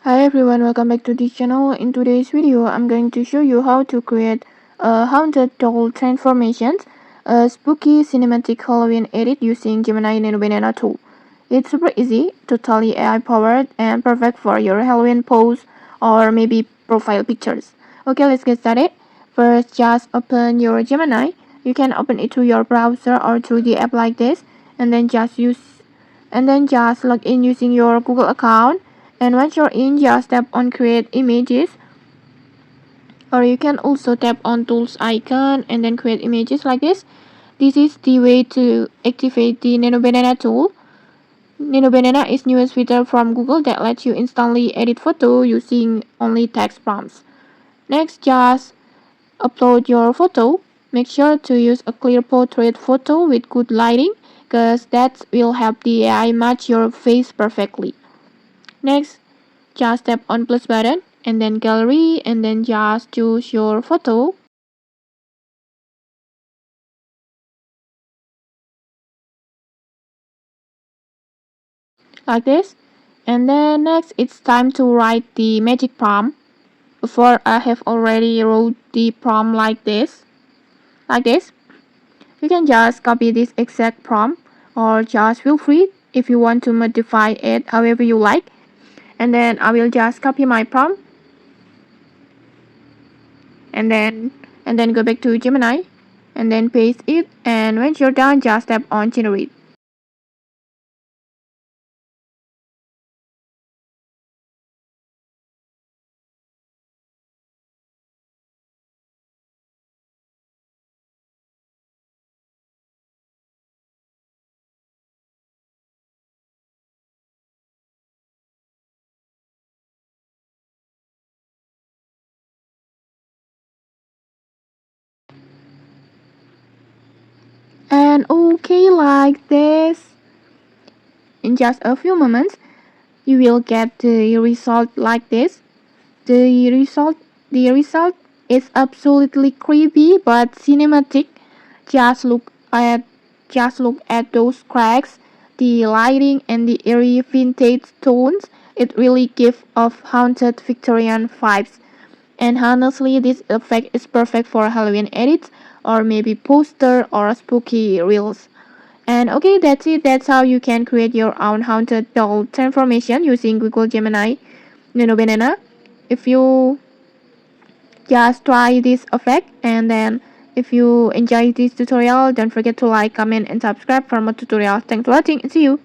Hi everyone, welcome back to this channel. In today's video, I'm going to show you how to create a haunted doll transformations, a spooky cinematic Halloween edit using Gemini Nano Banana tool. It's super easy, totally AI powered, and perfect for your Halloween pose or maybe profile pictures. Okay, let's get started. First, just open your Gemini. You can open it through your browser or through the app like this, and then just log in using your Google account. And once you're in, just tap on create images, or you can also tap on tools icon and then create images like this. This is the way to activate the Nano Banana tool. Nano Banana is newest feature from Google that lets you instantly edit photo using only text prompts. Next, just upload your photo. Make sure to use a clear portrait photo with good lighting, because that will help the AI match your face perfectly. Next, just tap on plus button and then gallery and then just choose your photo like this. And then next it's time to write the magic prompt. Before I have already wrote the prompt like this. Like this. You can just copy this exact prompt or just feel free if you want to modify it however you like. And then I will just copy my prompt and then go back to Gemini and then paste it, and once you're done just tap on generate. And okay, like this, in just a few moments you will get the result like this. The result is absolutely creepy but cinematic. Just look at just look at those cracks, the lighting and the eerie vintage tones. It really gives off haunted Victorian vibes. And honestly, this effect is perfect for Halloween edits or maybe poster or spooky reels. And okay, that's it. That's how you can create your own haunted doll transformation using Google Gemini Nano Banana. If you just try this effect, and then if you enjoy this tutorial, don't forget to like, comment, and subscribe for more tutorials. Thanks for watching and see you.